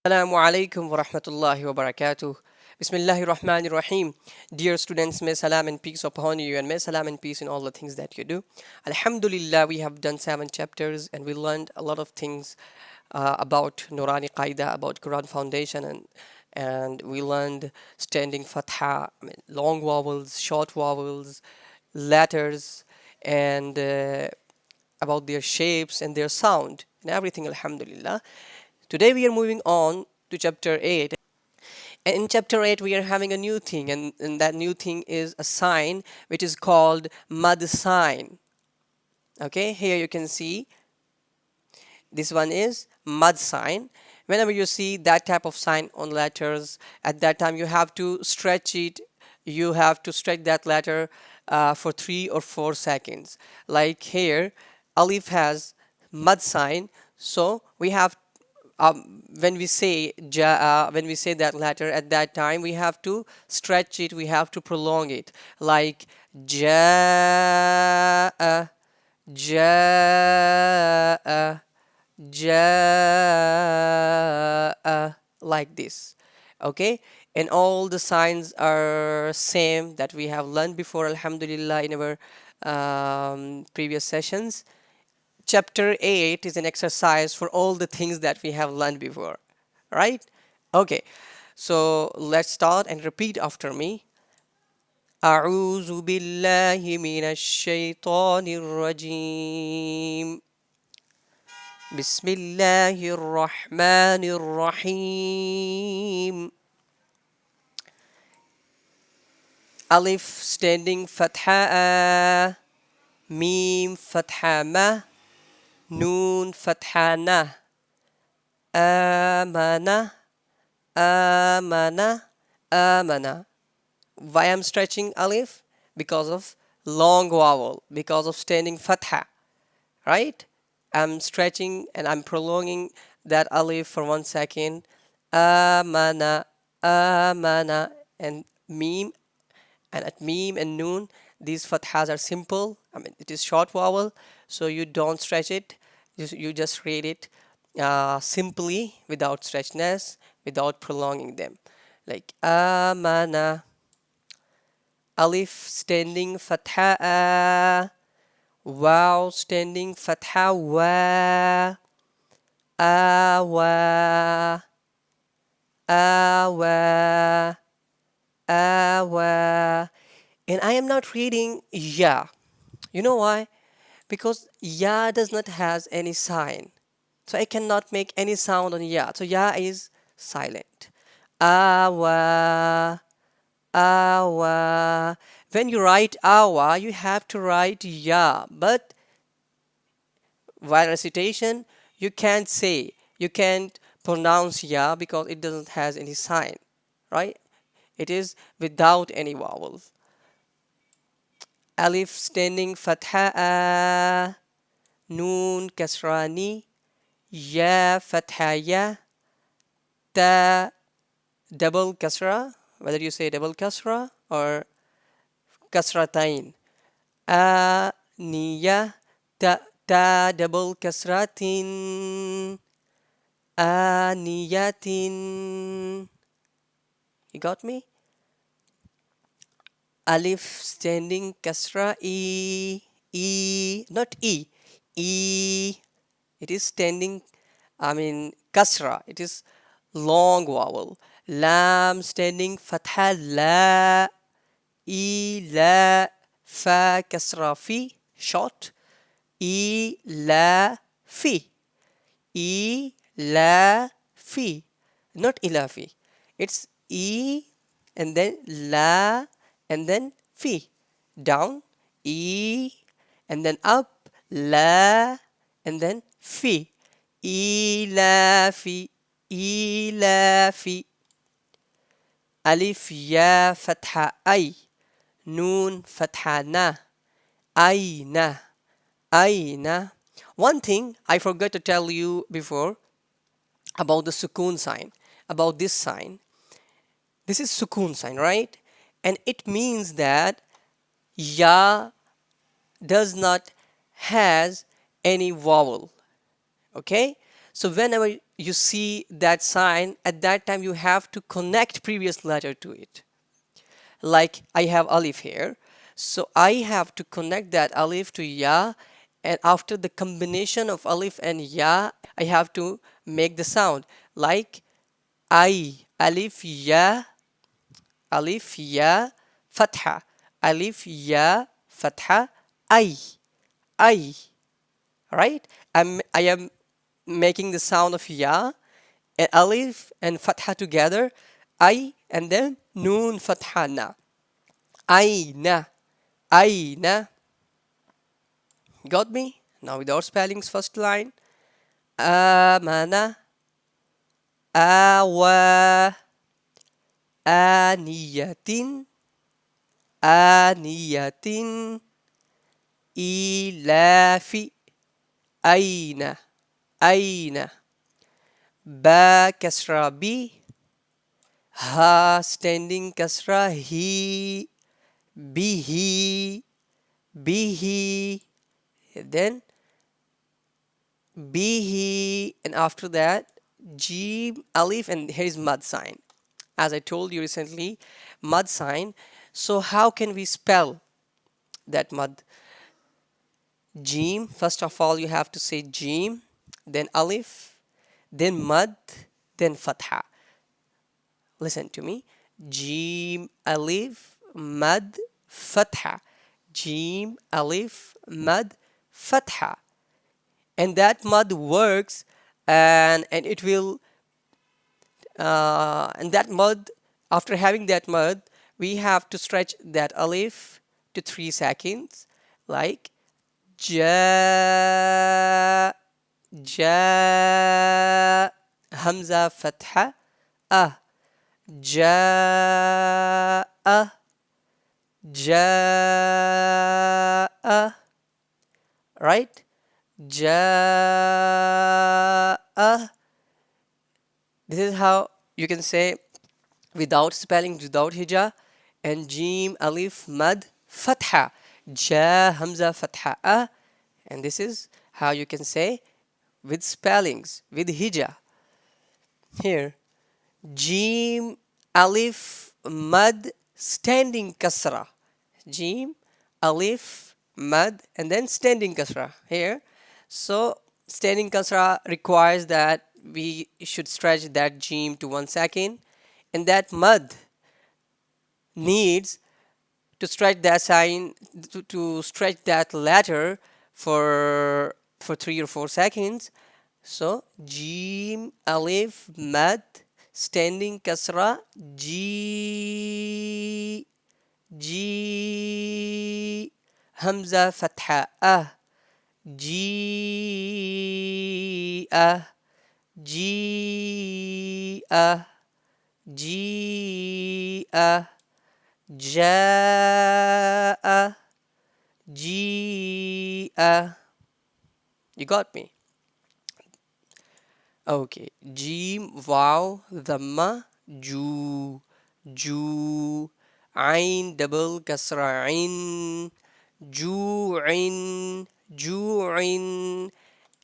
Assalamu alaikum wa rahmatullahi wa barakatuh. Bismillahir Rahmanir Rahim. Dear students, may salam and peace upon you, and may salam and peace in all the things that you do. Alhamdulillah, we have done 7 chapters and we learned a lot of things about Nurani Qaida, about Quran Foundation, and we learned standing fatha, long vowels, short vowels, letters, and about their shapes and their sound and everything. Alhamdulillah. Today we are moving on to chapter 8. And in chapter 8 we are having a new thing, and that new thing is a sign which is called mud sign. Okay, here you can see this one is mud sign. Whenever you see that type of sign on letters, at that time you have to stretch it. You have to stretch that letter for 3 or 4 seconds. Like here, Alif has mud sign, so we have when we say when we say that letter, at that time we have to stretch it, we have to prolong it, like ja, ja, ja, like this. Okay, and all the signs are same that we have learned before, alhamdulillah, in our previous sessions. Chapter 8 is an exercise for all the things that we have learned before, right? Okay, so let's start and repeat after me. أعوذ بالله من الشيطان الرجيم. بسم الله الرحمن الرحيم. Alif standing fatha, mim fatha ma, noon fatha na, amana, amana, amana. Why I'm stretching alif? Because of long vowel, because of standing fatha, right? I'm stretching and I'm prolonging that alif for 1 second. Amana, amana, and meme, and at meme and noon, these fathas are simple. I mean, it is short vowel, so you don't stretch it. You just read it simply, without stretchness, without prolonging them. Like amana, alif standing fatha, wow standing fatha wa, awa, awa, awa. And I am not reading ya. You know why? Because ya does not has any sign. So I cannot make any sound on ya. So ya is silent. Awa, awa. When you write awa, you have to write ya. But while recitation, you can't pronounce ya because it doesn't has any sign, right? It is without any vowels. Alif standing fatha, noon kasrani, ya fatha ya, ta double kasra, whether you say double kasra or kasratain. A niya, ta double kasratin, aniyatin. You got me? Alif standing kasra not e. It is standing, I mean kasra. It is long vowel. Lam standing fatha la, la, fa kasra fi, short. La fi, la fi, not ilafi. It's and then la and then fi, down, and then up, la and then fi, ilafi, ilafi. Alif ya fatha ay, noon fatha na, ayna, ayna. One thing I forgot to tell you before about the sukoon sign, about this sign. This is sukoon sign, right? And it means that ya does not has any vowel. Okay? So whenever you see that sign, at that time you have to connect previous letter to it. Like I have alif here, so I have to connect that alif to ya, and after the combination of alif and ya, I have to make the sound like I, alif ya fatha, alif ya fatha, I, right? I am making the sound of ya and alif and fatha together, I, and then noon fatha na, aina, aina. Got me? Now without spellings, first line. Amana, awa, aniyatin, aniyatin, ilafi, aina, aina. Ba kasra bi, ha standing kasra he, bihi, bihi. Then bihi, and after that jim alif, and here is mud sign. As I told you recently, mud sign. So how can we spell that mud? Jim, first of all you have to say jim, then alif, then mud, then fatha. Listen to me. Jim alif mad fatha, jim alif mad fatha. And that mud works, and it will and that mud, after having that mud, we have to stretch that alif to 3 seconds, like ja, ja, hamza fatha, ja, ja, right? Ja. This is how you can say without spelling, without hija, and jim alif mad fatha, ja hamza fatha and this is how you can say with spellings, with hija. Here, jim alif mad standing kasra, jim alif mad and then standing kasra here. So standing kasra requires that we should stretch that jim to 1 second, and that mud needs to stretch that sign, to stretch that letter for 3 or 4 seconds. So jim alif mad standing kasra ji, ji, hamza fatha ji, ji, ji, jaa, jia. You got me? Okay. Jim, wow, dhamma, ju, ju, ain, double kasra, ain, ju'in, ju'in.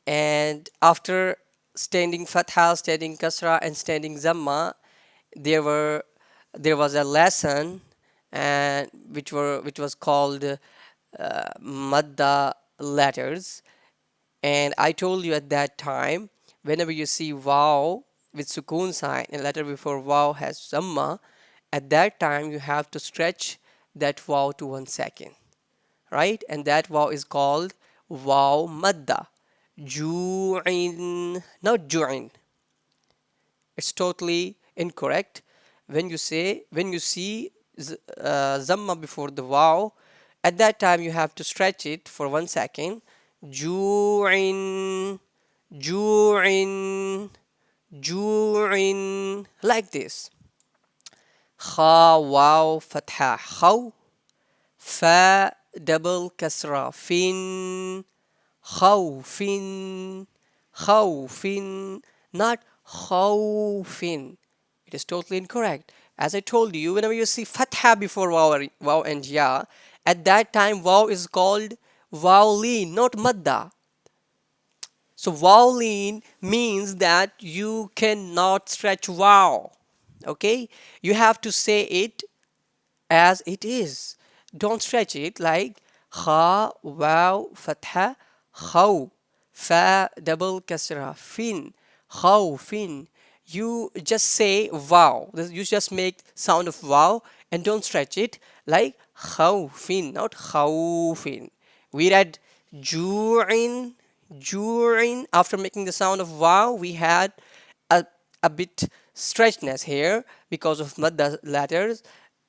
And after standing fatha, standing kasra, and standing zamma, there were there was a lesson, and which was called madda letters. And I told you at that time, whenever you see wow with sukoon sign and letter before wow has zamma, at that time you have to stretch that wow to 1 second, right? And that wow is called wow madda. Ju'in, not ju'in. It's totally incorrect. When you see zamma before the wow, at that time you have to stretch it for 1 second. Ju'in, ju'in, ju'in, like this. Kha, wow, fatha, khaw, fa, double kasra, fin, khawfin, khawfin, not khawfin. It is totally incorrect. As I told you, whenever you see fatha before wow and ya, at that time wow is called wawli, not madda. So vowel means that you cannot stretch vowel. Okay, you have to say it as it is. Don't stretch it like kha, wow, fatha, khaw, fa, double kasra, fin, khaw, fin. You just say wow. You just make sound of wow and don't stretch it like khaw, fin, not khaw, fin. We read ju'in, ju'in. After making the sound of wow, we had a, a bit stretchness here because of madda letters,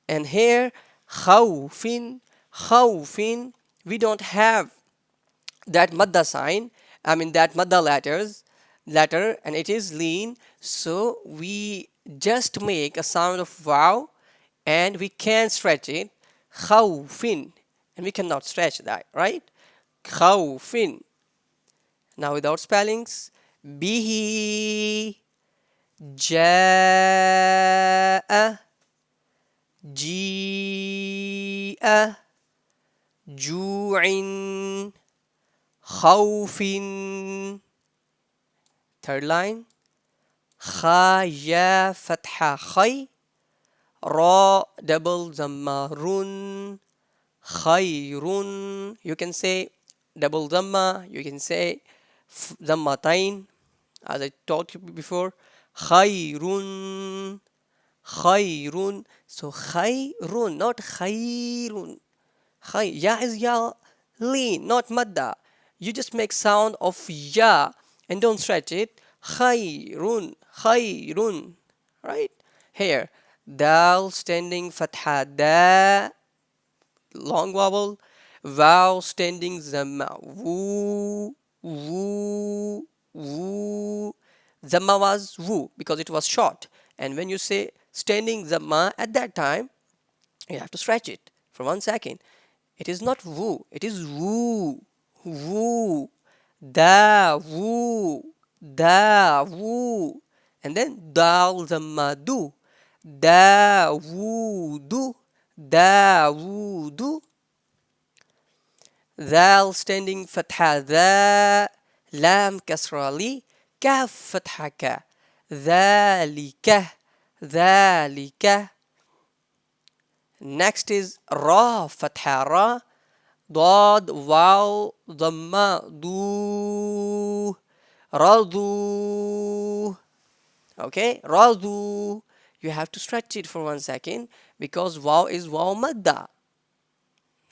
and here khawfin, khawfin, we don't have that madda sign, I mean that madda letter, and it is lean, so we just make a sound of wow and we can stretch it khawfin, and we cannot stretch that, right? Khawfin. Now without spellings, bihi, jaa, جيء جوع خوف. Third line, خا يا فتحة خي را double dhamma run khayrun. You can say double dhamma, you can say dhammatain, as I taught you before. Khayrun, khayrun. So khayrun, not khayrun. Khay. Ya is ya lean, not madda. You just make sound of ya and don't stretch it. Khayrun, khayrun. Right? Here. Dal standing fatha da, long vowel. Vowel standing zamma woo, woo, woo. Zamma was woo because it was short. And when you say standing zamma at that time, you have to stretch it for 1 second. It is not woo, it is woo, woo, da, woo, da, woo. And then dal zamma do, da, woo, do, da, woo, do. Dal standing fatha ذا, lam kasra li, kaf fatha ka, ذلك, ذلك. Next is ra fatha ra, ضاد واو ضمة دو, رضو. Okay, رضو. You have to stretch it for 1 second because wow is wow madda,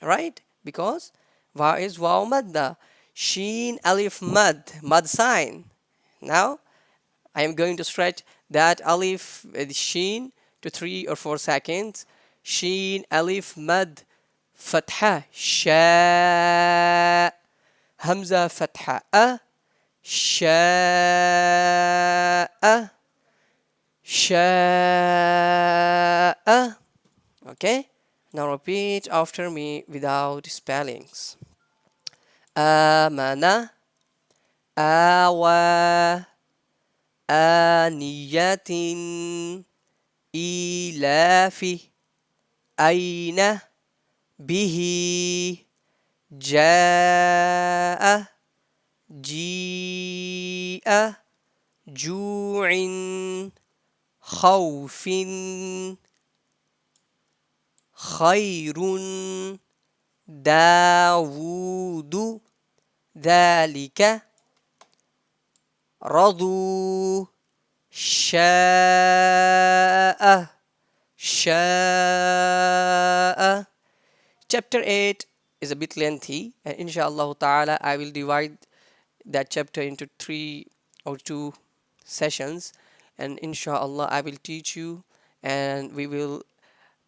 right? Because wow is wow madda. Sheen alif mad sign. Now I am going to stretch that alif sheen to 3 or 4 seconds. Sheen alif mad فتحة شاء, همزة فتحة شاء, شاء. Okay, now repeat after me without spellings. آمن, آوى, آنية, إيلاف, أين, به, جاء, جيء, جوع, خوف, خير, داوود, ذلك, رضوا, شاء, شاء. Chapter 8 is a bit lengthy, and inshallah ta'ala I will divide that chapter into 3 or 2 sessions, and inshallah I will teach you and we will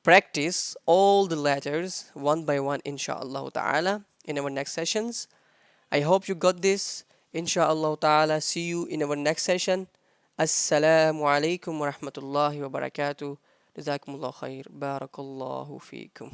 practice all the letters one by one inshallah ta'ala in our next sessions. I hope you got this. Inshallah ta'ala, see you in our next session. Assalamu alaikum wa rahmatullahi wa barakatuh. Jazakumullah khair. Barakallahu feekum.